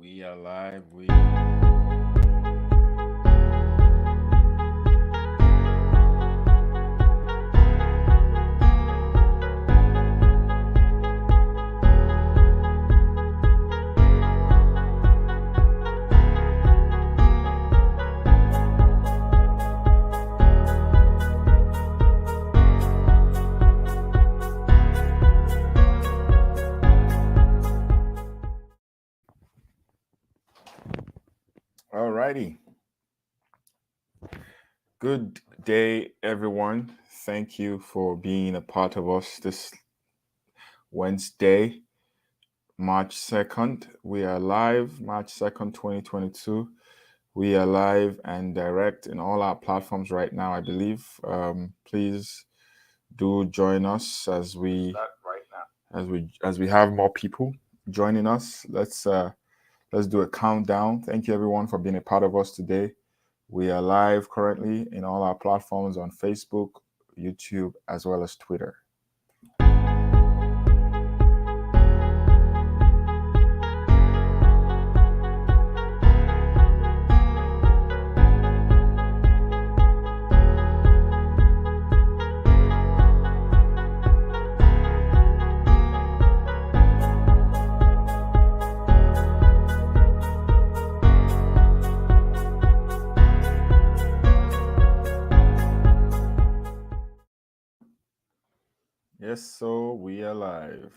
We are live. We Alrighty. Good day, everyone. Thank you for being a part of us this Wednesday, March 2nd. We are live, March 2nd, 2022. We are live and direct in all our platforms right now, I believe. Please do join us as we have more people joining us. Let's do a countdown. Thank you everyone for being a part of us today. We are live currently in all our platforms on Facebook, YouTube, as well as Twitter. Yes, so we are live.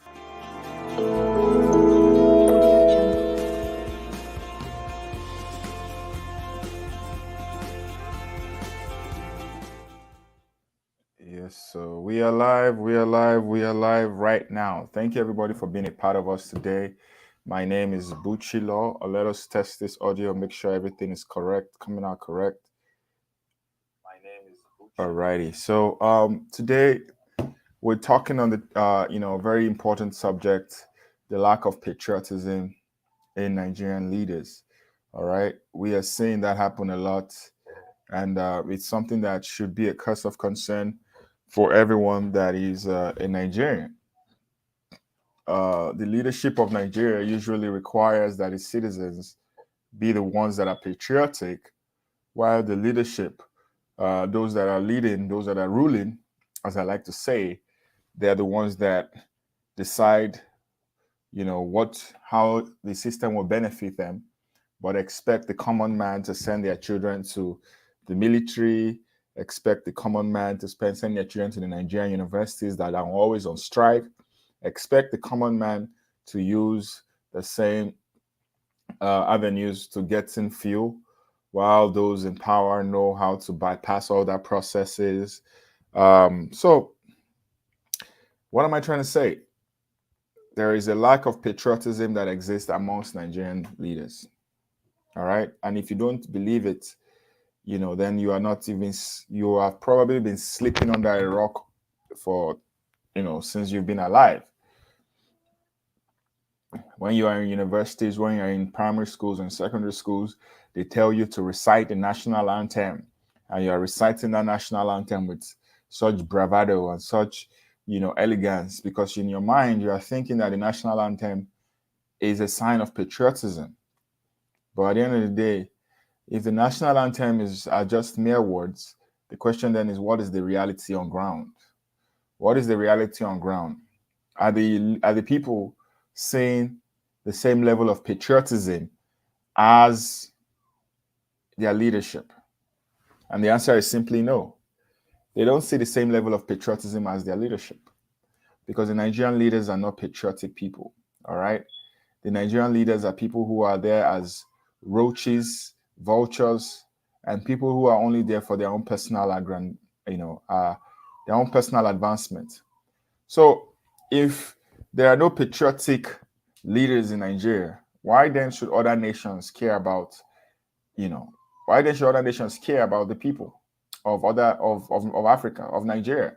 Yes, so we are live. We are live. We are live right now. Thank you, everybody, for being a part of us today. My name is Buchilo. Let us test this audio, make sure everything is correct, coming out correct. My name is Buchilo. Alrighty. So today we're talking on the very important subject, the lack of patriotism in Nigerian leaders. All right, we are seeing that happen a lot, and it's something that should be a cause of concern for everyone that is a Nigerian. The leadership of Nigeria usually requires that its citizens be the ones that are patriotic, while the leadership, those that are leading, those that are ruling, as I like to say, they're the ones that decide, how the system will benefit them, but expect the common man to send their children to the military, expect the common man to send their children to the Nigerian universities that are always on strike, expect the common man to use the same avenues to get in fuel, while those in power know how to bypass all that processes. So what am I trying to say? There is a lack of patriotism that exists amongst Nigerian leaders. All right. And if you don't believe it, then you have probably been sleeping under a rock for, since you've been alive. When you are in universities, when you're in primary schools and secondary schools, they tell you to recite the national anthem. And you're reciting that national anthem with such bravado and such, elegance, because in your mind, you are thinking that the national anthem is a sign of patriotism. But at the end of the day, if the national anthem are just mere words, the question then is, what is the reality on ground? What is the reality on ground? Are the people saying the same level of patriotism as their leadership? And the answer is simply no. They don't see the same level of patriotism as their leadership, because the Nigerian leaders are not patriotic people. All right. The Nigerian leaders are people who are there as roaches, vultures, and people who are only there for their own personal their own personal advancement. So if there are no patriotic leaders in Nigeria, why then should other nations care about, why then should other nations care about the people of Africa, of Nigeria?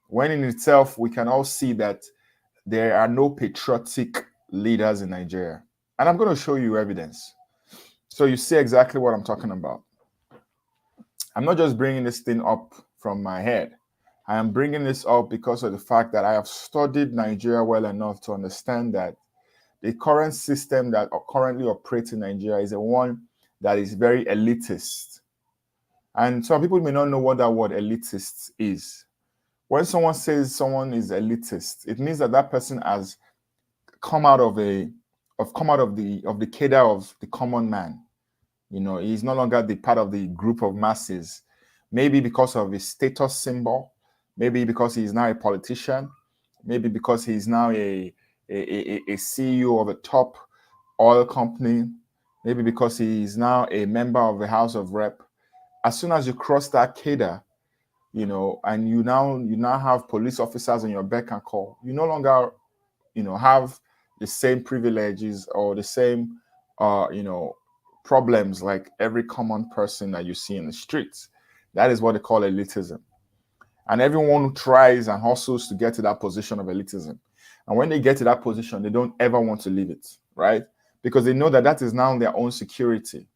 When in itself, we can all see that there are no patriotic leaders in Nigeria. And I'm going to show you evidence, so you see exactly what I'm talking about. I'm not just bringing this thing up from my head. I am bringing this up because of the fact that I have studied Nigeria well enough to understand that the current system that currently operates in Nigeria is a one that is very elitist. And some people may not know what that word elitist is. When someone says someone is elitist, it means that that person has come out of the cadre of the common man. You know, he's no longer the part of the group of masses. Maybe because of his status symbol, maybe because he's now a politician, maybe because he's now a CEO of a top oil company, maybe because he's now a member of the House of Rep. As soon as you cross that cadre, you know, and you now have police officers on your beck and call, you no longer, you know, have the same privileges or the same, problems like every common person that you see in the streets. That is what they call elitism. And everyone who tries and hustles to get to that position of elitism. And when they get to that position, they don't ever want to leave it, right? Because they know that that is now their own security.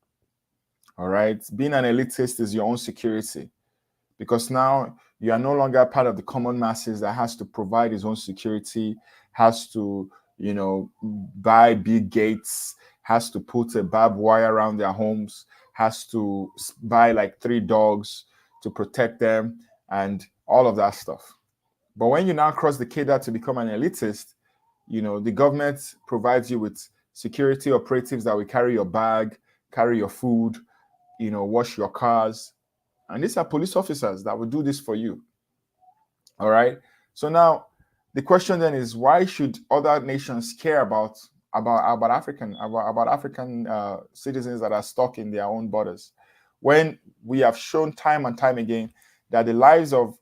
All right. Being an elitist is your own security. Because now you are no longer part of the common masses that has to provide his own security, has to, you know, buy big gates, has to put a barbed wire around their homes, has to buy like 3 dogs to protect them and all of that stuff. But when you now cross the cadre to become an elitist, you know, the government provides you with security operatives that will carry your bag, carry your food, you know, wash your cars. And these are police officers that will do this for you. All right. So now the question then is, why should other nations care about African citizens that are stuck in their own borders, when we have shown time and time again that the lives of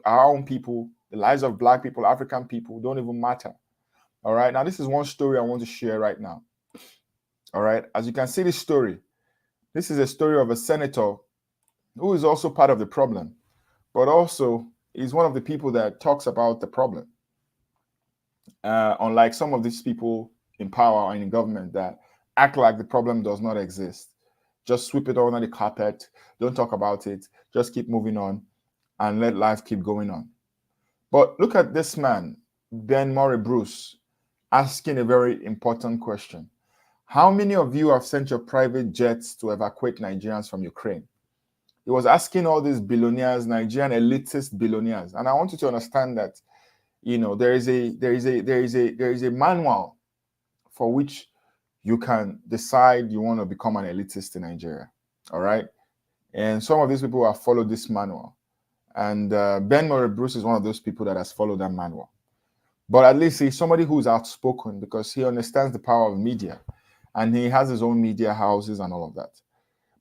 our own people, the lives of Black people, African people, don't even matter. All right. Now this is one story I want to share right now. All right. As you can see, this story. This is a story of a senator who is also part of the problem, but also is one of the people that talks about the problem. Unlike some of these people in power or in government that act like the problem does not exist. Just sweep it under the carpet, don't talk about it, just keep moving on and let life keep going on. But look at this man, Ben Murray Bruce, asking a very important question. How many of you have sent your private jets to evacuate Nigerians from Ukraine? He was asking all these billionaires, Nigerian elitist billionaires. And I want you to understand that, you know, there is a manual for which you can decide you want to become an elitist in Nigeria. All right. And some of these people have followed this manual. And Ben Murray Bruce is one of those people that has followed that manual. But at least he's somebody who's outspoken because he understands the power of media. And he has his own media houses and all of that.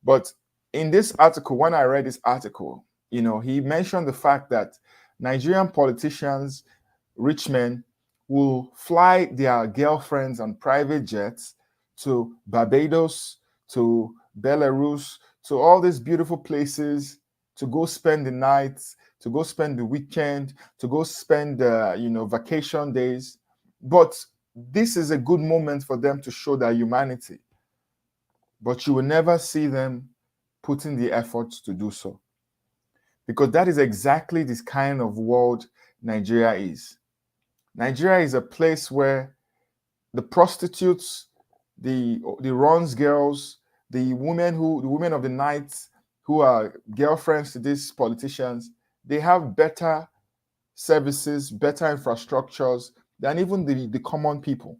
But in this article, when I read this article, you know, he mentioned the fact that Nigerian politicians, rich men, will fly their girlfriends on private jets to Barbados, to Belarus, to all these beautiful places to go spend the night, to go spend the weekend, to go spend, vacation days. But this is a good moment for them to show their humanity. But you will never see them putting the effort to do so. Because that is exactly this kind of world Nigeria is. Nigeria is a place where the prostitutes, the runs girls, the women of the night who are girlfriends to these politicians, they have better services, better infrastructures than even the common people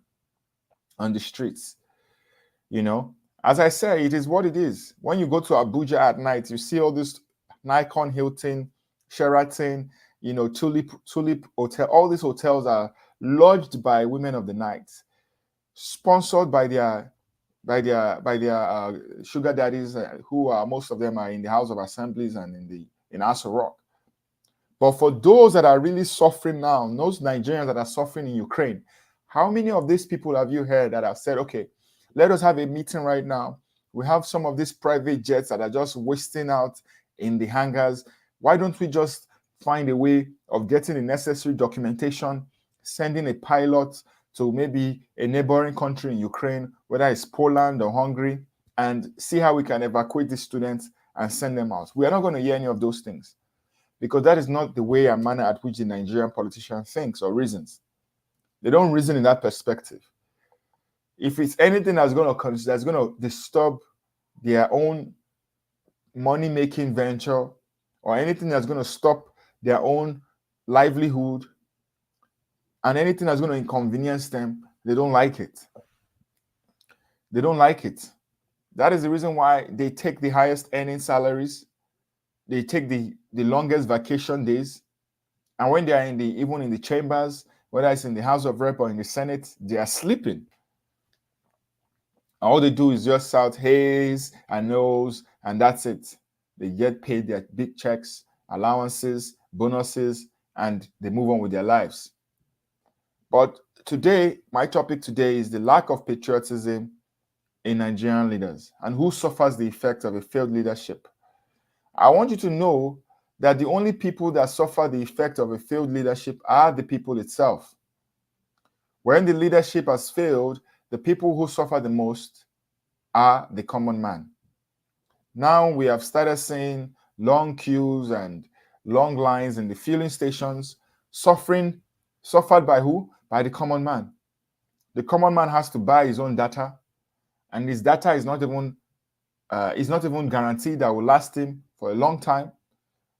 on the streets. You know, as I say, it is what it is. When you go to Abuja at night, you see all this Nikon, Hilton, Sheraton, Tulip Hotel. All these hotels are lodged by women of the night, sponsored by their sugar daddies, who are most of them are in the House of Assemblies and in Aso Rock. But for those that are really suffering now, those Nigerians that are suffering in Ukraine, how many of these people have you heard that have said, okay, let us have a meeting right now. We have some of these private jets that are just wasting out in the hangars. Why don't we just find a way of getting the necessary documentation, sending a pilot to maybe a neighboring country in Ukraine, whether it's Poland or Hungary, and see how we can evacuate these students and send them out. We are not going to hear any of those things because that is not the way and manner at which the Nigerian politician thinks or reasons. They don't reason in that perspective. if it's anything that's going to disturb their own money-making venture, or anything that's going to stop their own livelihood, and anything that's going to inconvenience them, they don't like it. They don't like it. That is the reason why they take the highest earning salaries. They take the longest vacation days. And when they are even in the chambers, whether it's in the House of Rep or in the Senate, they are sleeping. All they do is just shout haze and no's, and that's it. They get paid their big checks, allowances, bonuses, and they move on with their lives. But today, my topic today is the lack of patriotism in Nigerian leaders and who suffers the effect of a failed leadership. I want you to know that the only people that suffer the effect of a failed leadership are the people itself. When the leadership has failed, the people who suffer the most are the common man. Now we have started seeing long queues and long lines in the filling stations, suffered by who? By the common man. The common man has to buy his own data, and his data is not even guaranteed that will last him for a long time.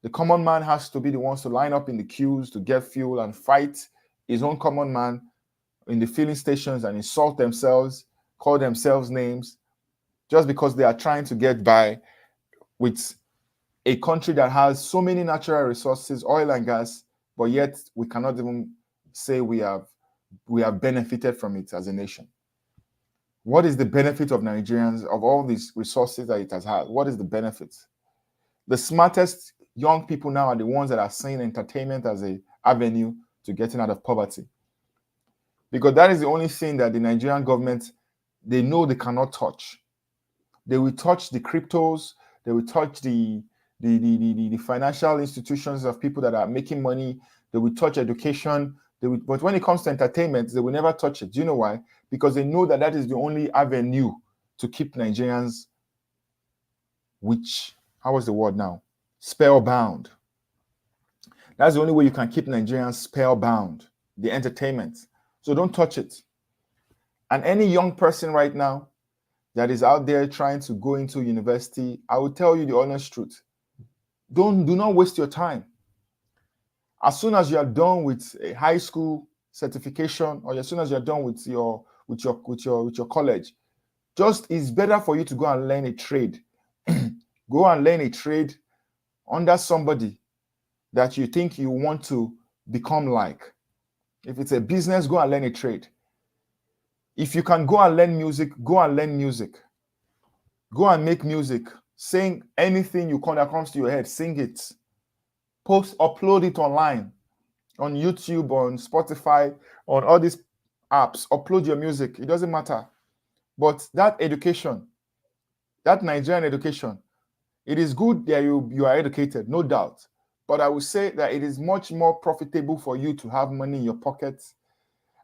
The common man has to be the ones to line up in the queues to get fuel and fight his own common man in the filling stations and insult themselves, call themselves names, just because they are trying to get by with a country that has so many natural resources, oil and gas, but yet we cannot even say we have benefited from it as a nation. What is the benefit of Nigerians, of all these resources that it has had? What is the benefit? The smartest young people now are the ones that are seeing entertainment as an avenue to getting out of poverty. Because that is the only thing that the Nigerian government, they know they cannot touch. They will touch the cryptos, they will touch the financial institutions of people that are making money, they will touch education, but when it comes to entertainment, they will never touch it. Do you know why? Because they know that that is the only avenue to keep Nigerians, how was the word now? Spellbound. That's the only way you can keep Nigerians spellbound, the entertainment. So don't touch it. And any young person right now that is out there trying to go into university, I will tell you the honest truth. Do not waste your time. As soon as you are done with a high school certification, or as soon as you are done with your college, it's better for you to go and learn a trade. Go and learn a trade under somebody that you think you want to become like. If it's a business, go and learn a trade. If you can go and learn music, go and learn music. Go and make music. Sing anything that comes to your head. Sing it. Upload it online, on YouTube, on Spotify, on all these apps. Upload your music. It doesn't matter. But that education, that Nigerian education, it is good that you are educated, no doubt. But I would say that it is much more profitable for you to have money in your pockets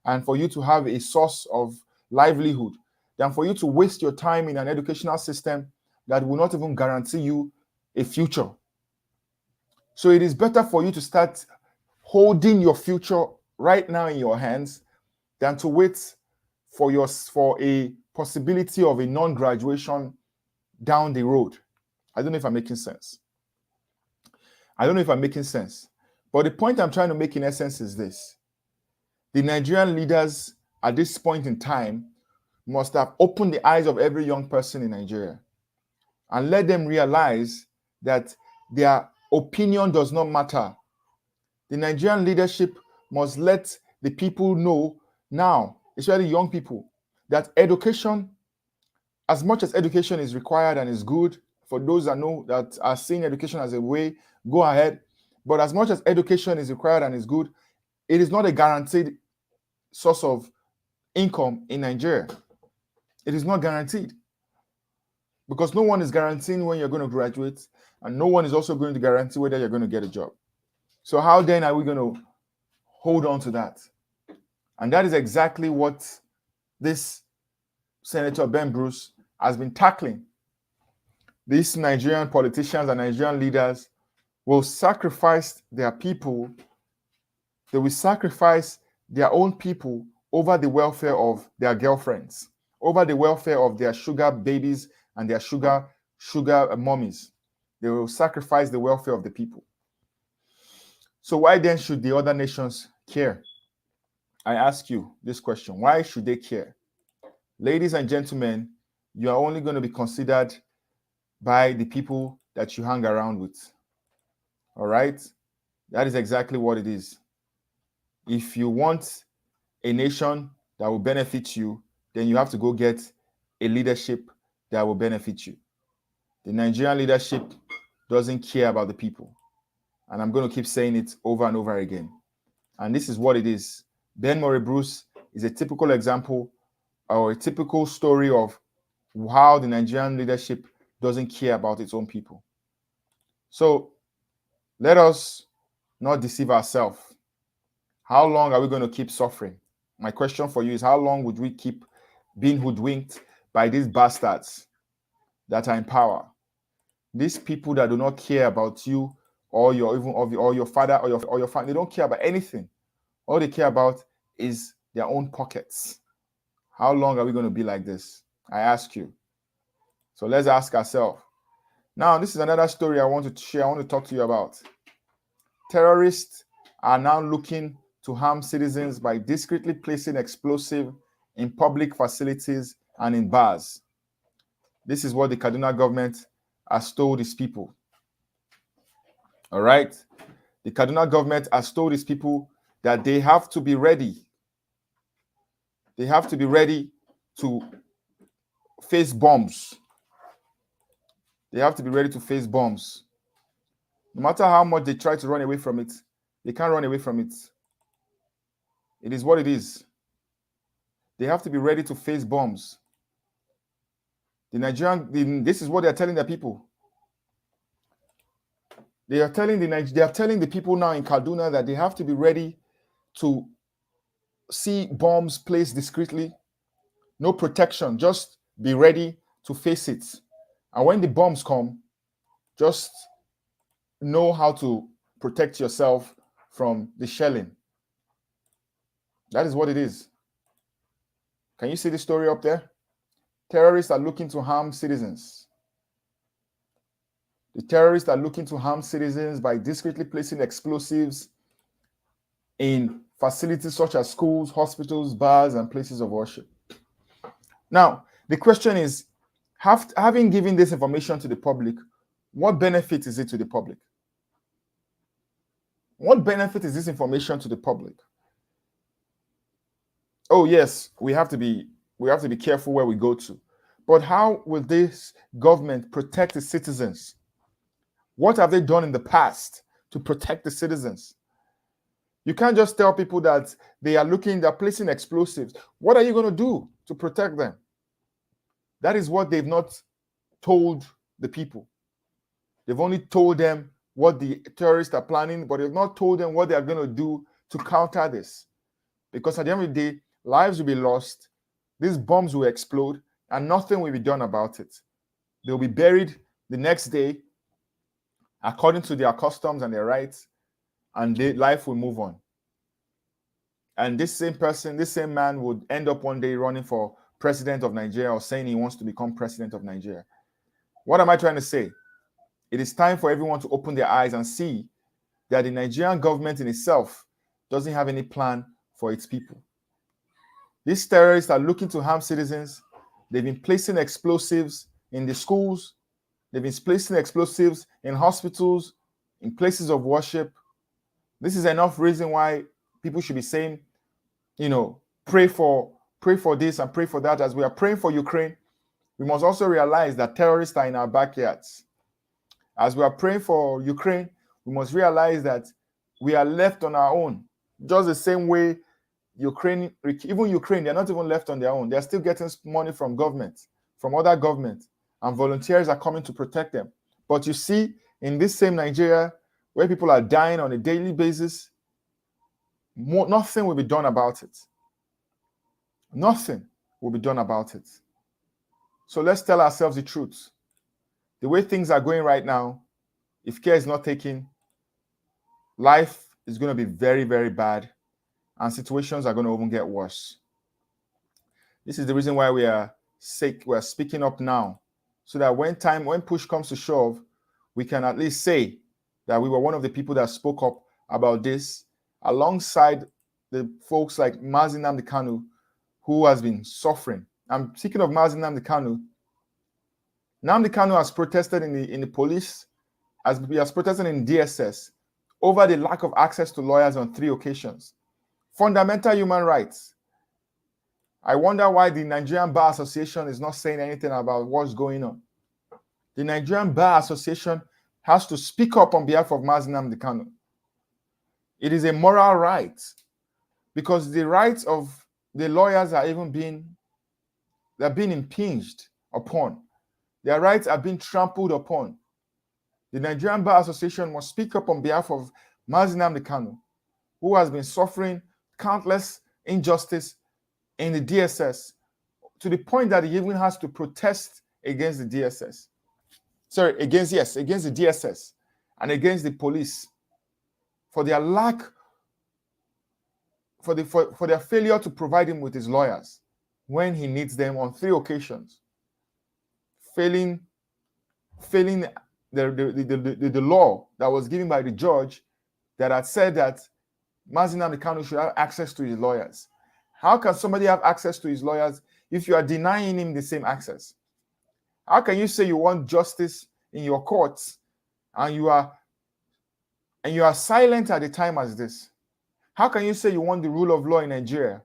and for you to have a source of livelihood than for you to waste your time in an educational system that will not even guarantee you a future. So it is better for you to start holding your future right now in your hands than to wait for a possibility of a non-graduation down the road. I don't know if I'm making sense. But the point I'm trying to make in essence is this. The Nigerian leaders at this point in time must have opened the eyes of every young person in Nigeria and let them realize that their opinion does not matter. The Nigerian leadership must let the people know now, especially young people, that education, as much as education is required and is good, for those that are seeing education as a way, go ahead. But as much as education is required and is good, it is not a guaranteed source of income in Nigeria. It is not guaranteed. Because no one is guaranteeing when you're going to graduate, and no one is also going to guarantee whether you're going to get a job. So how then are we going to hold on to that? And that is exactly what this Senator Ben Bruce has been tackling. These Nigerian politicians and Nigerian leaders will sacrifice their people. They will sacrifice their own people over the welfare of their girlfriends, over the welfare of their sugar babies and their sugar mummies. They will sacrifice the welfare of the people. So why then should the other nations care? I ask you this question. Why should they care? Ladies and gentlemen, you are only going to be considered by the people that you hang around with. All right? That is exactly what it is. If you want a nation that will benefit you, then you have to go get a leadership that will benefit you. The Nigerian leadership doesn't care about the people. And I'm going to keep saying it over and over again. And this is what it is. Ben Murray Bruce is a typical example or a typical story of how the Nigerian leadership doesn't care about its own people. So let us not deceive ourselves. How long are we going to keep suffering? My question for you is, how long would we keep being hoodwinked by these bastards that are in power? These people that do not care about you or your father or your family, they don't care about anything. All they care about is their own pockets. How long are we going to be like this? I ask you. So let's ask ourselves. Now, this is another story I want to share. I want to talk to you about. Terrorists are now looking to harm citizens by discreetly placing explosive in public facilities and in bars. This is what the Kaduna government has told its people. All right? The Kaduna government has told its people that they have to be ready. They have to be ready to face bombs. They have to be ready to face bombs. No matter how much they try to run away from it, they can't run away from it. It is what it is. They have to be ready to face bombs. This is what they are telling their people. They are telling the people now in Kaduna that they have to be ready to see bombs placed discreetly. No protection, just be ready to face it. And when the bombs come, just know how to protect yourself from the shelling. That is what it is. Can you see the story up there? Terrorists are looking to harm citizens. The terrorists are looking to harm citizens by discreetly placing explosives in facilities such as schools, hospitals, bars, and places of worship. Now, the question is, having given this information to the public, what benefit is it to the public? What benefit is this information to the public? Oh, yes, we have to be careful where we go to. But how will this government protect the citizens? What have they done in the past to protect the citizens? You can't just tell people that they're placing explosives. What are you going to do to protect them? That is what they've not told the people. They've only told them what the terrorists are planning, but they've not told them what they're going to do to counter this. Because at the end of the day, lives will be lost, these bombs will explode, and nothing will be done about it. They'll be buried the next day according to their customs and their rights, and life will move on. And this same man would end up one day running for president of Nigeria or saying he wants to become president of Nigeria. What am I trying to say? It is time for everyone to open their eyes and see that the Nigerian government in itself doesn't have any plan for its people. These terrorists are looking to harm citizens. They've been placing explosives in the schools. They've been placing explosives in hospitals, in places of worship. This is enough reason why people should be saying, pray for this and pray for that. As we are praying for Ukraine, we must also realize that terrorists are in our backyards. As we are praying for Ukraine, we must realize that we are left on our own. Just the same way Ukraine, they're not even left on their own. They're still getting money from government, from other governments, and volunteers are coming to protect them. But you see, in this same Nigeria, where people are dying on a daily basis, nothing will be done about it. Nothing will be done about it. So let's tell ourselves the truth. The way things are going right now, if care is not taken, life is going to be very, very bad, and situations are going to even get worse. This is the reason why we are sake, we're speaking up now, so that when push comes to shove, we can at least say that we were one of the people that spoke up about this, alongside the folks like Mazi Nnamdi Kanu, who has been suffering. I'm speaking of Mazi Nnamdi Kanu. Nnamdi Kanu has protested in the police, he has protested in DSS over the lack of access to lawyers on 3 occasions. Fundamental human rights. I wonder why the Nigerian Bar Association is not saying anything about what's going on. The Nigerian Bar Association has to speak up on behalf of Mazi Nnamdi Kanu. It is a moral right, because the rights of the lawyers are being impinged upon. Their rights are being trampled upon. The Nigerian Bar Association must speak up on behalf of Mazi Nnamdi Kanu, who has been suffering countless injustice in the DSS, to the point that he even has to protest against the DSS. Against the DSS and against the police for their their failure to provide him with his lawyers when he needs them on 3 occasions, failing the law that was given by the judge that had said that Mazi Nnamdi Kanu should have access to his lawyers. How can somebody have access to his lawyers if you are denying him the same access? How can you say you want justice in your courts and you are silent at a time as this? How can you say you want the rule of law in Nigeria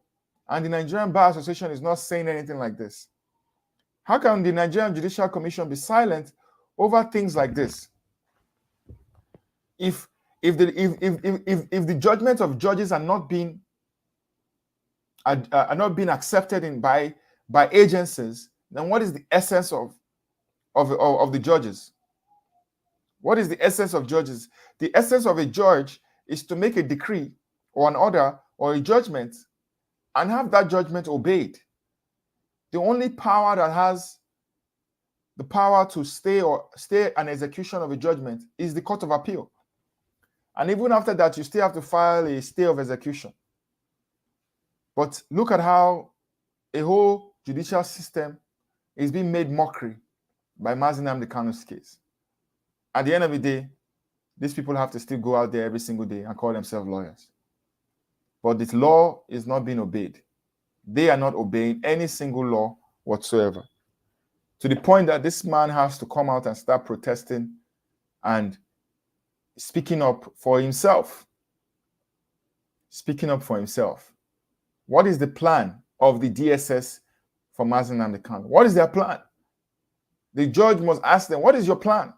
and the Nigerian Bar Association is not saying anything like this? How can the Nigerian Judicial Commission be silent over things like this? If the judgment of judges are not being accepted by agencies, then what is the essence of the judges? What is the essence of judges? The essence of a judge is to make a decree or an order or a judgment and have that judgment obeyed. The only power that has the power to stay an execution of a judgment is the Court of Appeal. And even after that, you still have to file a stay of execution. But look at how a whole judicial system is being made mockery by Mazi Nnamdi Kanu's case. At the end of the day, these people have to still go out there every single day and call themselves lawyers. But this law is not being obeyed. They are not obeying any single law whatsoever. To the point that this man has to come out and start protesting and speaking up for himself. Speaking up for himself. What is the plan of the DSS for Mazi Nnamdi Kanu? What is their plan? The judge must ask them, what is your plan?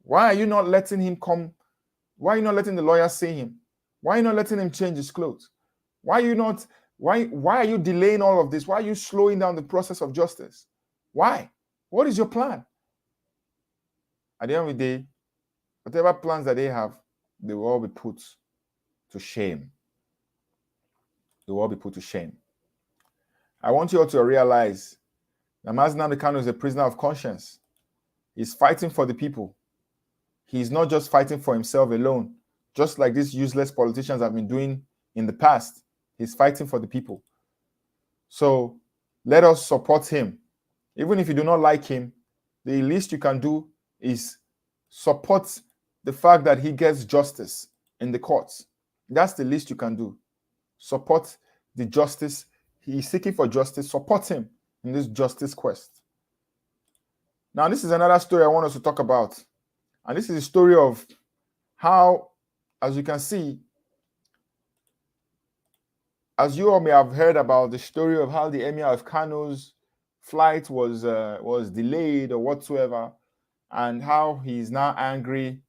Why are you not letting him come? Why are you not letting the lawyer see him? Why are you not letting him change his clothes? Why are you delaying all of this? Why are you slowing down the process of justice? Why? What is your plan? At the end of the day, whatever plans that they have, they will all be put to shame. They will all be put to shame. I want you all to realize that Mazi Nnamdi Kanu is a prisoner of conscience. He's fighting for the people. He's not just fighting for himself alone, just like these useless politicians have been doing in the past. He's fighting for the people. So let us support him. Even if you do not like him, the least you can do is support the fact that he gets justice in the courts. That's the least you can do. Support the justice. He's seeking for justice. Support him in this justice quest. Now, this is another story I want us to talk about. And this is a story of how, as you can see, as you all may have heard about the story of how the Emir of Kano's flight was delayed or whatsoever, and how he's now angry,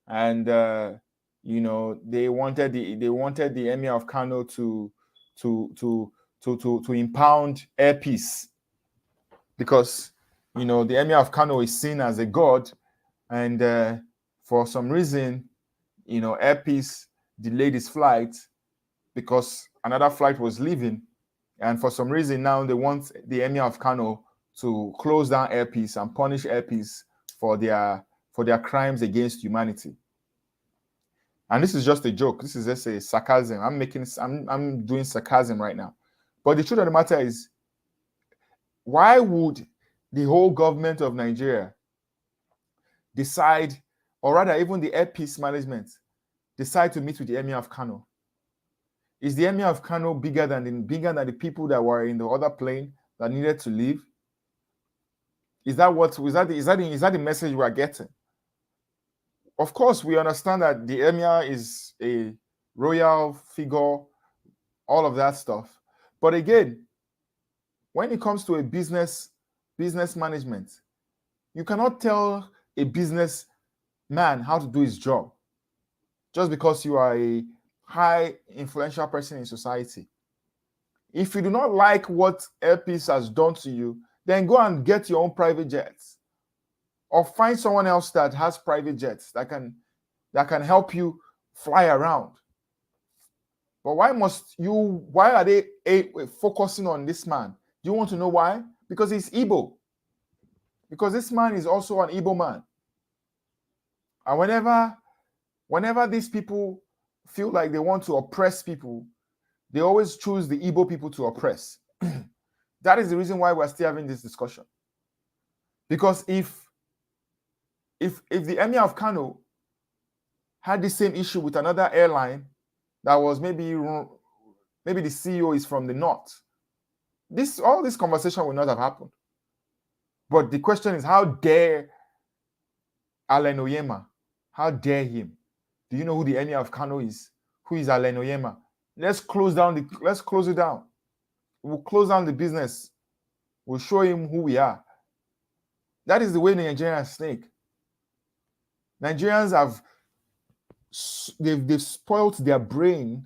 and they wanted the Emir of Kano to impound airpeace, because the Emir of Kano is seen as a god, and for some reason airpeace delayed his flight because another flight was leaving, and for some reason now they want the Emir of Kano to close down airpeace and punish airpeace for their crimes against humanity. And this is just a joke. This is just a sarcasm. I'm doing sarcasm right now. But the truth of the matter is, Why would the whole government of Nigeria decide, or rather even the Air Peace Management, decide to meet with the Emir of Kano? Is the Emir of Kano bigger than the people that were in the other plane that needed to leave? Is that the message we are getting? Of course, we understand that the Emir is a royal figure, all of that stuff. But again, when it comes to a business management, you cannot tell a business man how to do his job just because you are a high influential person in society. If you do not like what Air Peace has done to you, then go and get your own private jets, or find someone else that has private jets that can help you fly around. But why are they focusing on this man? Do you want to know why? Because he's Igbo. Because this man is also an Igbo man. And whenever these people feel like they want to oppress people, they always choose the Igbo people to oppress. That is the reason why we're still having this discussion. Because if the Emir of Kano had the same issue with another airline that was maybe the CEO is from the north, all this conversation would not have happened. But the question is, how dare Alen Oyema? How dare him? Do you know who the Emir of Kano is? Who is Alen Oyema? Let's close it down. We'll close down the business. We'll show him who we are. That is the way the Nigerians think. Nigerians they've spoiled their brain.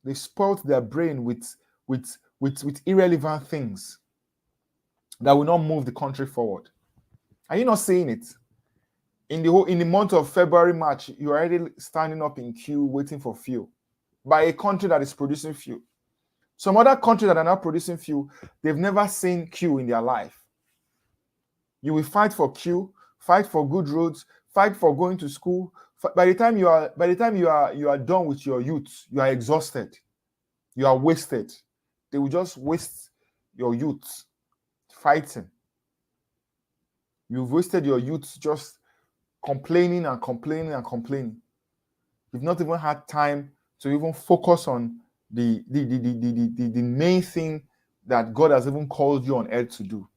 They've spoiled their brain with irrelevant things that will not move the country forward. Are you not seeing it? In the month of February, March, you're already standing up in queue waiting for fuel by a country that is producing fuel. Some other countries that are not producing fuel, they've never seen queue in their life. You will fight for queue, fight for good roads, fight for going to school. By the time you are done with your youth, you are exhausted. You are wasted. They will just waste your youth fighting. You've wasted your youth just complaining and complaining and complaining. You've not even had time to even focus on the main thing that God has even called you on earth to do.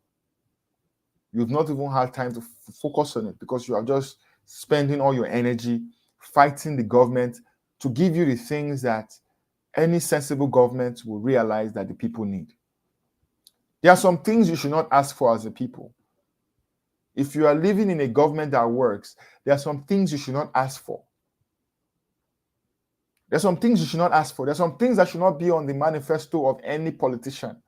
You've not even had time to focus on it because you are just spending all your energy fighting the government to give you the things that any sensible government will realize that the people need. There are some things you should not ask for as a people. If you are living in a government that works, there are some things you should not ask for. There's some things you should not ask for. There's some things that should not be on the manifesto of any politician.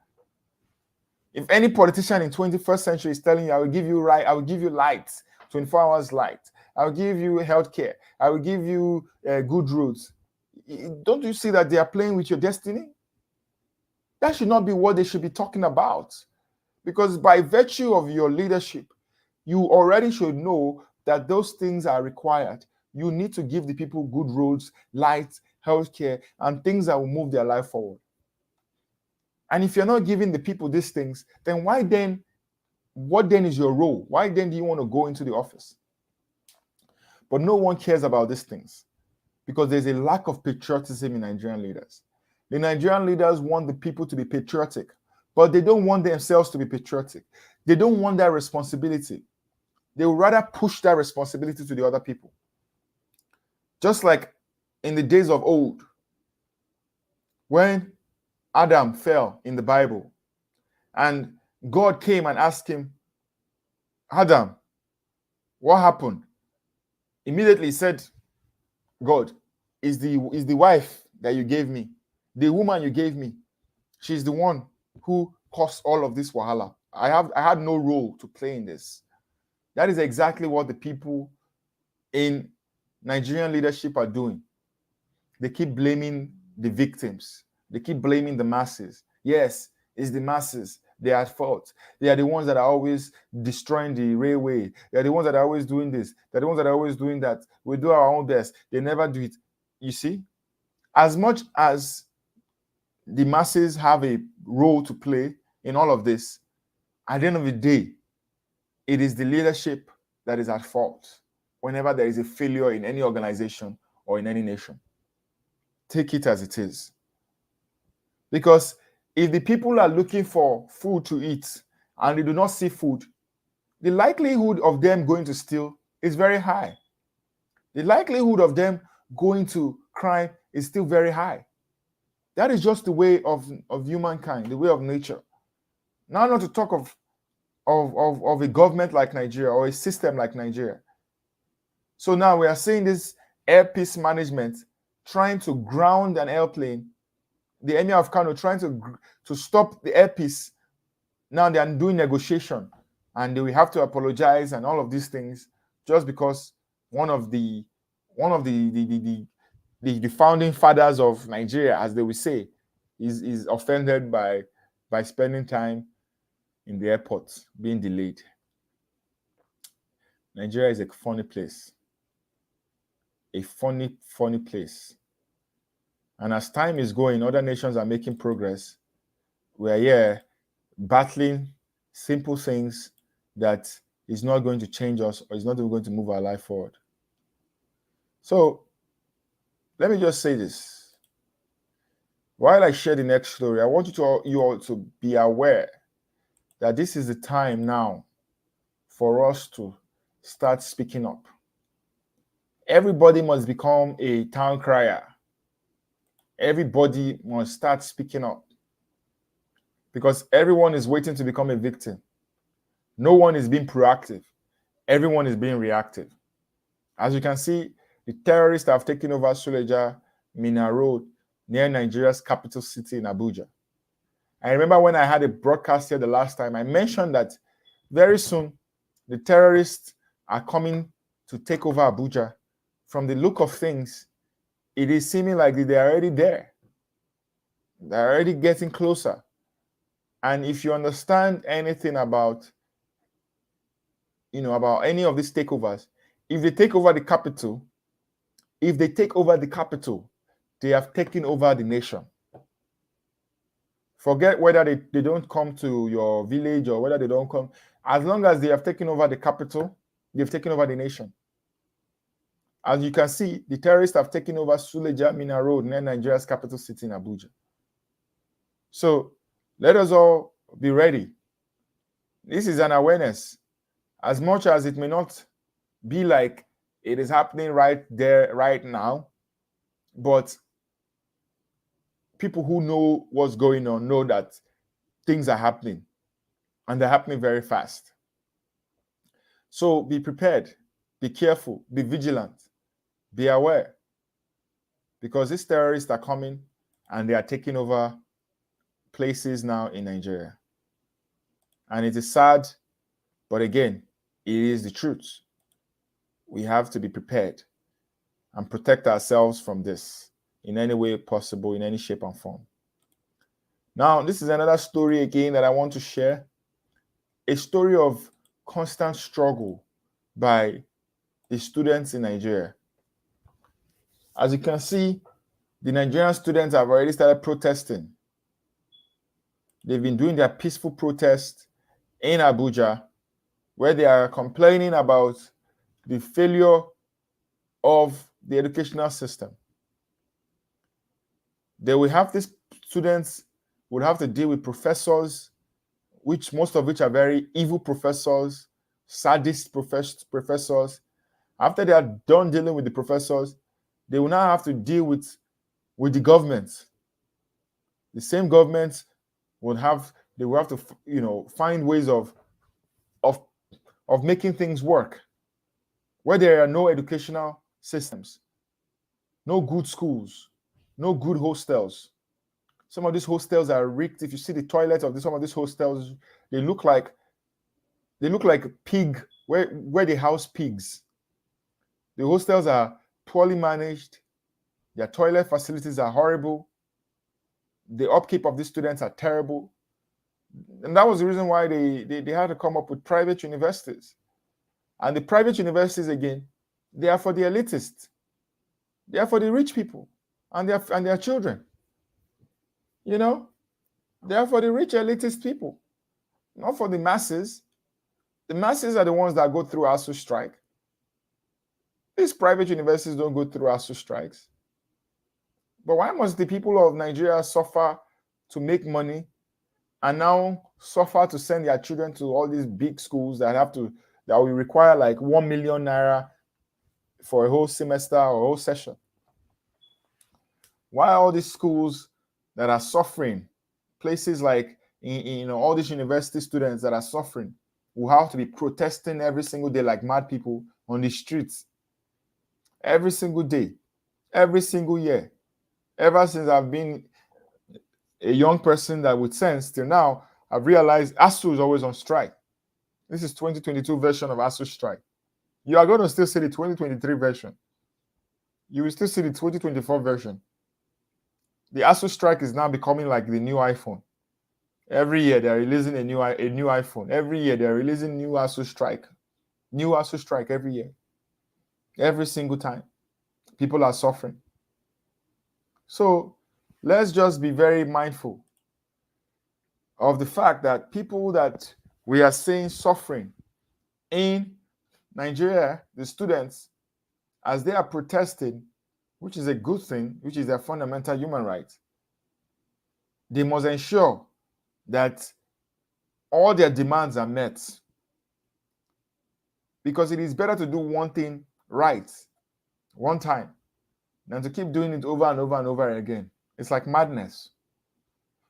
If any politician in 21st century is telling you, I will give you light, 24 hours light, I will give you healthcare, I will give you good roads, don't you see that they are playing with your destiny? That should not be what they should be talking about. Because by virtue of your leadership, you already should know that those things are required. You need to give the people good roads, light, healthcare, and things that will move their life forward. And if you're not giving the people these things, then what then is your role? Why then do you want to go into the office? But no one cares about these things because there's a lack of patriotism in Nigerian leaders. The Nigerian leaders want the people to be patriotic, but they don't want themselves to be patriotic. They don't want that responsibility. They would rather push that responsibility to the other people. Just like in the days of old, when Adam fell in the Bible, and God came and asked him, Adam, what happened? Immediately he said, God, is the wife that you gave me, the woman you gave me, she's the one who caused all of this wahala. I had no role to play in this. That is exactly what the people in Nigerian leadership are doing. They keep blaming the victims. They keep blaming the masses. Yes, it's the masses. They are at fault. They are the ones that are always destroying the railway. They are the ones that are always doing this. They're the ones that are always doing that. We do our own best. They never do it. You see, as much as the masses have a role to play in all of this, At the end of the day, it is the leadership that is at fault whenever there is a failure in any organization or in any nation. Take it as it is. Because if the people are looking for food to eat and they do not see food, the likelihood of them going to steal is very high. The likelihood of them going to crime is still very high. That is just the way of humankind, the way of nature. Now, not to talk of a government like Nigeria or a system like Nigeria. So now we are seeing this airpeace management trying to ground an airplane, the Emir of Kano trying to stop the airpeace. Now they are doing negotiation and they will have to apologize and all of these things just because one of the founding fathers of Nigeria, as they will say, is offended by spending time in the airport being delayed. Nigeria is a funny place. A funny place. And as time is going, other nations are making progress. We are here battling simple things that is not going to change us or is not even going to move our life forward. So let me just say this. While I share the next story, I want you all to be aware that this is the time now for us to start speaking up. Everybody must become a town crier. Everybody must start speaking up because everyone is waiting to become a victim. No one is being proactive. Everyone is being reactive. As you can see, the terrorists have taken over Suleja Mina Road near Nigeria's capital city in Abuja. I remember when I had a broadcast here the last time, I mentioned that very soon the terrorists are coming to take over Abuja. From the look of things, it is seeming like they are already there. They're already getting closer. And if you understand anything about any of these takeovers, if they take over the capital, they have taken over the nation. Forget whether they don't come to your village or whether they don't come. As long as they have taken over the capital, they've taken over the nation. As you can see, the terrorists have taken over Suleja Mina Road near Nigeria's capital city in Abuja. So let us all be ready. This is an awareness. As much as it may not be like it is happening right there, right now, but people who know what's going on know that things are happening and they're happening very fast. So be prepared, be careful, be vigilant, be aware, because these terrorists are coming and they are taking over places now in Nigeria. And it is sad, but again, it is the truth. We have to be prepared and protect ourselves from this in any way possible, in any shape and form. Now, this is another story again that I want to share. A story of constant struggle by the students in Nigeria. As you can see, the Nigerian students have already started protesting. They've been doing their peaceful protest in Abuja, where they are complaining about the failure of the educational system. They will have these students would have to deal with professors, most of which are very evil professors, sadist professors. After they are done dealing with the professors, they will now have to deal with the government. The same government will have to find ways of making things work, where there are no educational systems, no good schools, no good hostels. Some of these hostels are rigged. If you see the toilets of some of these hostels, they look like pig, where they house pigs. The hostels are poorly managed. Their toilet facilities are horrible. The upkeep of these students are terrible. And that was the reason why they had to come up with private universities. And the private universities, again, they are for the elitists. They are for the rich people and their children. They are for the rich elitist people. not for the masses. The masses are the ones that go through ASU strike. These private universities don't go through ASU strikes. But why must the people of Nigeria suffer to make money and now suffer to send their children to all these big schools that will require like 1 million naira for a whole semester or a whole session? Why all these schools that are suffering, places like all these university students that are suffering, will have to be protesting every single day like mad people on the streets every single day, every single year? Ever since I've been a young person that with sense till now, I've realized ASU is always on strike. This is 2022 version of ASU strike. You are going to still see the 2023 version. You will still see the 2024 version. The ASU strike is now becoming like the new iPhone. Every year they're releasing a new iPhone. Every year they're releasing new ASU strike. New ASU strike every year. Every single time. People are suffering. So let's just be very mindful of the fact that people that we are seeing suffering in Nigeria, the students, as they are protesting, which is a good thing, which is their fundamental human right, they must ensure that all their demands are met. Because it is better to do one thing right, one time, than to keep doing it over and over and over again. It's like madness.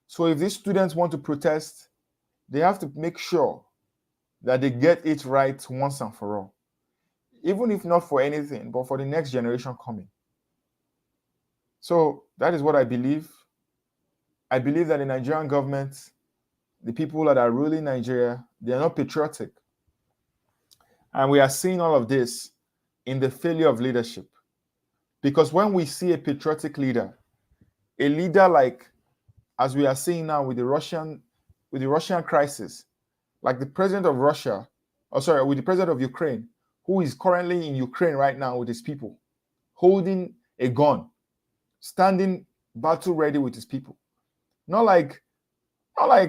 So if these students want to protest, they have to make sure that they get it right once and for all. Even if not for anything, but for the next generation coming. So that is what I believe. I believe that the Nigerian government, the people that are ruling Nigeria, they are not patriotic. And we are seeing all of this in the failure of leadership. Because when we see a patriotic leader, a leader like, as we are seeing now with the Russian crisis, like the president of Russia, with the president of Ukraine, who is currently in Ukraine right now with his people, holding a gun, standing battle ready with his people. Not like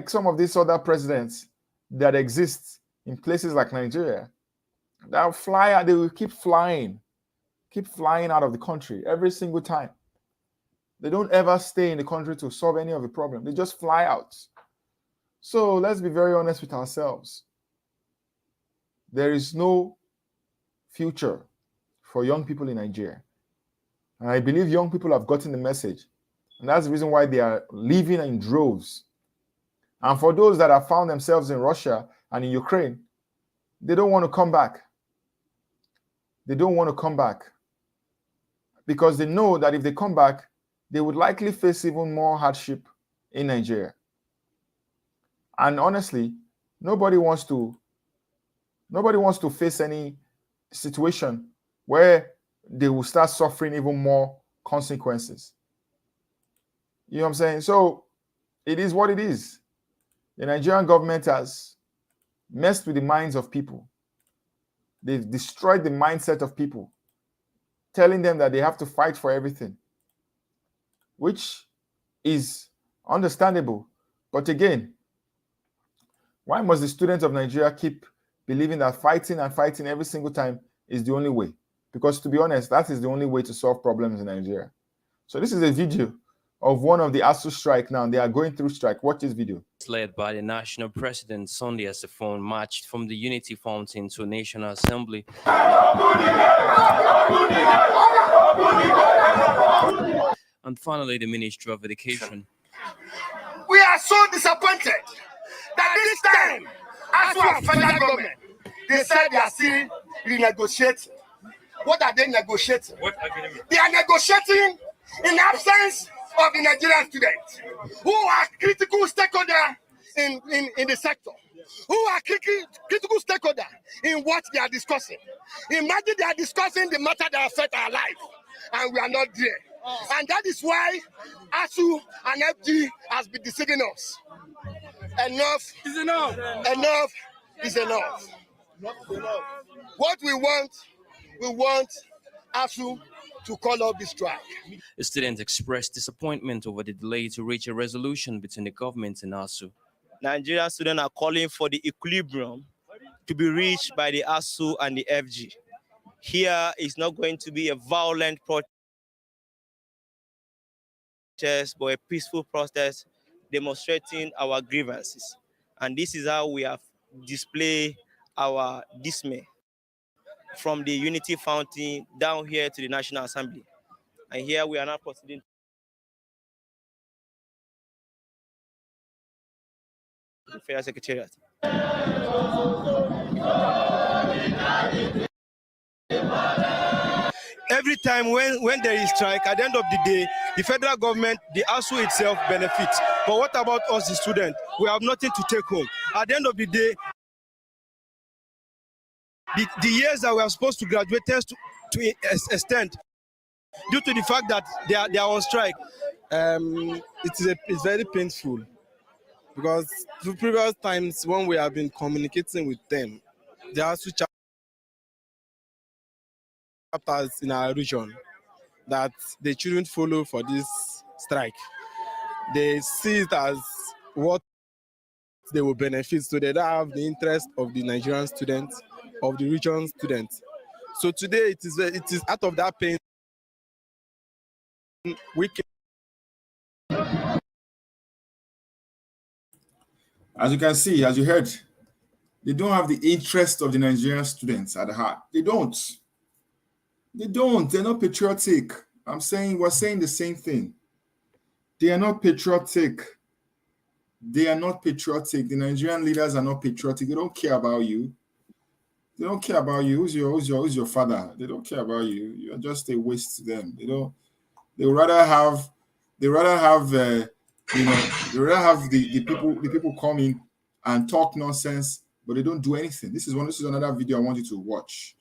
some of these other presidents that exist in places like Nigeria. They will keep flying out of the country every single time. They don't ever stay in the country to solve any of the problem. They just fly out. So let's be very honest with ourselves. There is no future for young people in Nigeria. And I believe young people have gotten the message. And that's the reason why they are leaving in droves. And for those that have found themselves in Russia and in Ukraine, they don't want to come back. They don't want to come back. Because they know that if they come back, they would likely face even more hardship in Nigeria. And honestly, nobody wants to face any situation where they will start suffering even more consequences. You know what I'm saying? So it is what it is. The Nigerian government has messed with the minds of people. They've destroyed the mindset of people, telling them that they have to fight for everything, which is understandable. But again, why must the students of Nigeria keep believing that fighting and fighting every single time is the only way? Because to be honest, that is the only way to solve problems in Nigeria. So this is a video of one of the ASU strike now. They are going through strike. Watch this video. Led by the national president Sunday as the phone marched from the Unity Fountain to National Assembly. And finally, the Ministry of Education. We are so disappointed that this time, as our federal government, they said they are still renegotiating. What are they negotiating? They are negotiating in absence of the Nigerian students, who are critical stakeholders in the sector, who are critical stakeholders in what they are discussing. Imagine they are discussing the matter that affect our life, and we are not there. And that is why ASU and FG has been deceiving us. Enough is enough. Enough is enough. What we want ASU to call off this strike. The students expressed disappointment over the delay to reach a resolution between the government and ASU. Nigerian students are calling for the equilibrium to be reached by the ASU and the FG. Here is not going to be a violent protest, but a peaceful protest demonstrating our grievances. And this is how we have displayed our dismay from the Unity Fountain down here to the National Assembly. And here we are now proceeding to the Federal Secretariat. Every time when there is strike, at the end of the day, the federal government, the ASU itself benefits. But what about us, the students? We have nothing to take home. At the end of the day, the years that we are supposed to graduate tends to extend due to the fact that they are on strike. It's very painful because the previous times when we have been communicating with them, the ASU chapters in our region that they shouldn't follow for this strike. They see it as what they will benefit, so they don't have the interest of the Nigerian students, of the region students. So today it is out of that pain we can. As you can see, as you heard, they don't have the interest of the Nigerian students at heart. They don't. They don't. They're not patriotic. We're saying the same thing. They are not patriotic. They are not patriotic. The Nigerian leaders are not patriotic. They don't care about you. They don't care about you. Who's your father? They don't care about you. You're just a waste to them. They don't. They would rather have. They rather have. They rather have the people come in and talk nonsense, but they don't do anything. This is another video I want you to watch,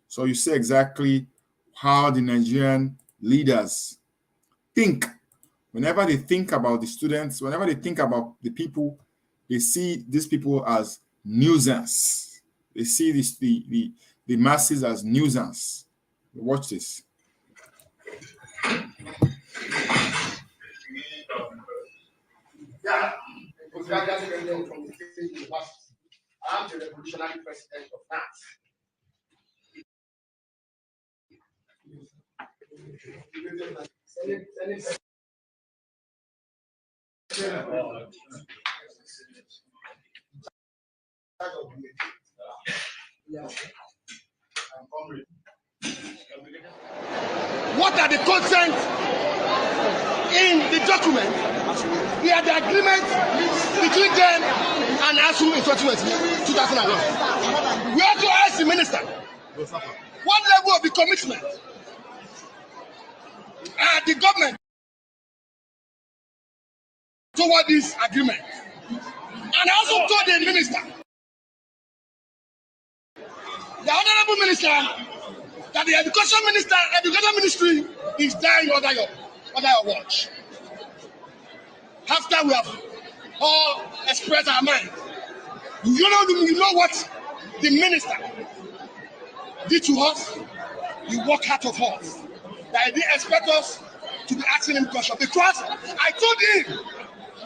so you see exactly how the Nigerian leaders think. Whenever they think about the students, whenever they think about the people, they see these people as nuisance. They see the masses as nuisance. Watch this. Yeah, from the State University. I'm the revolutionary president of that. What are the contents in the document? We had the agreement between them and ASU in 2001. We also asked the minister what level of the commitment the government toward this agreement. And I also told the minister, the honorable minister, that the education ministry is dying under your watch. After we have all expressed our mind, you know what the minister did to us? He worked out of us. That he didn't expect us to be asking him questions, because I told him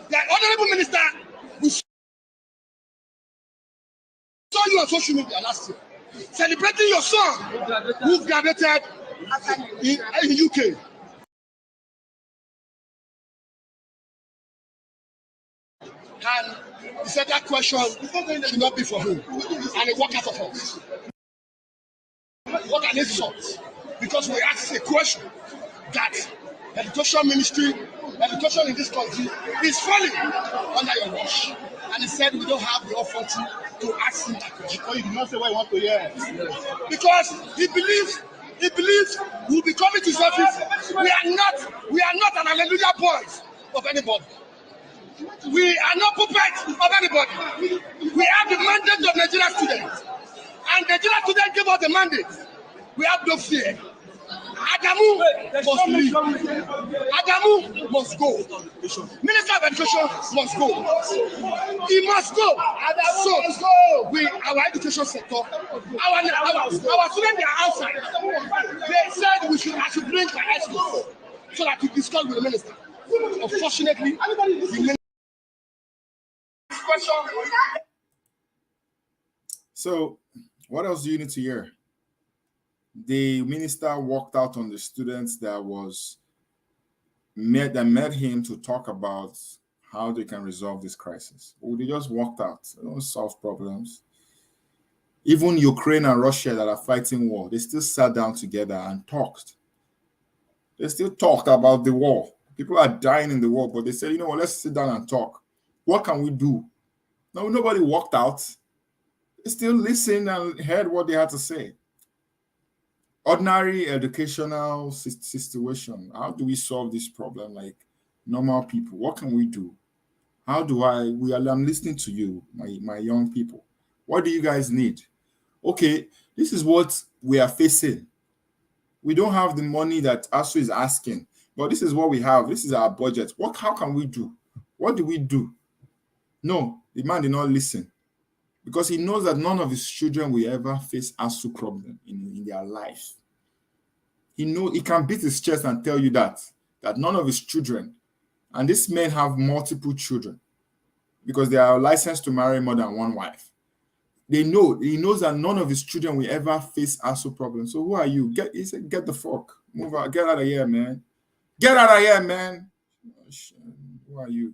that honorable minister, we saw you on social media last year celebrating your son who graduated in UK. And he said that question should not be for him. And he walked out of us. What an insult. Because we asked a question that education ministry, education in this country is falling under your watch. And he said we don't have the authority to ask him that question. Oh, you did not say what you want to hear. Because he believes we'll be coming to his office. We are not an hallelujah boys of anybody. We are not puppets of anybody. We have the mandate of Nigerian students. And Nigerian students gave us the mandate. We have no fear. Adamu must leave. Adamu must go. Minister of Education must go. He must go. So our education sector, our students are outside. They said I should bring my high school so that we discuss with the minister. Unfortunately, the minister question. So, what else do you need to hear? The minister walked out on the students that met him to talk about how they can resolve this crisis. Well, they just walked out. They don't solve problems. Even Ukraine and Russia that are fighting war, they still sat down together and talked. They still talked about the war. People are dying in the war, but they said, you know what, let's sit down and talk. What can we do? No, nobody walked out. They still listened and heard what they had to say. Ordinary educational situation. How do we solve this problem like normal people? What can we do? I'm listening to you, my young people. What do you guys need? Okay, this is what we are facing. We don't have the money that ASU is asking, but this is what we have. This is our budget. How can we do? What do we do? No, the man did not listen because he knows that none of his children will ever face ASU problem in their life. He can beat his chest and tell you that none of his children, and these men have multiple children because they are licensed to marry more than one wife. He knows that none of his children will ever face ASU problems. So who are you? He said, get the fuck. Move out. Get out of here, man. Get out of here, man. Who are you?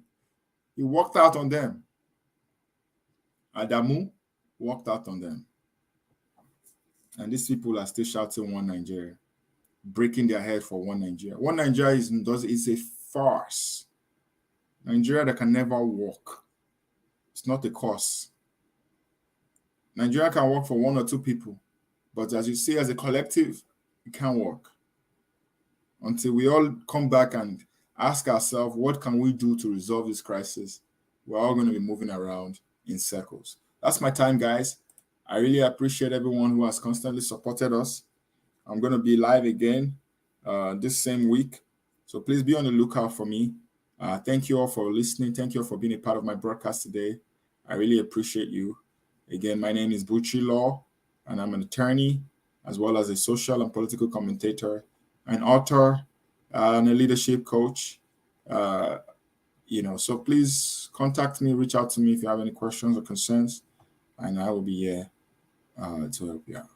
He walked out on them. Adamu walked out on them. And these people are still shouting one Nigeria, breaking their head for one Nigeria. One Nigeria is a farce. Nigeria that can never work. It's not a cause. Nigeria can work for one or two people, but as you say, as a collective, it can't work. Until we all come back and ask ourselves, what can we do to resolve this crisis? We're all going to be moving around in circles. That's my time, guys. I really appreciate everyone who has constantly supported us. I'm going to be live again this same week, so please be on the lookout for me. Thank you all for listening. Thank you all for being a part of my broadcast today. I really appreciate you. Again, my name is Buchi Law, and I'm an attorney, as well as a social and political commentator, an author, and a leadership coach. So please contact me, reach out to me if you have any questions or concerns, and I will be here to help you out.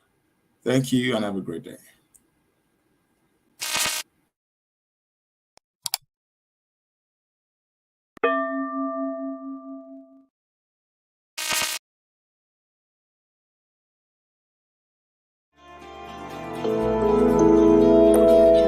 Thank you, and have a great day.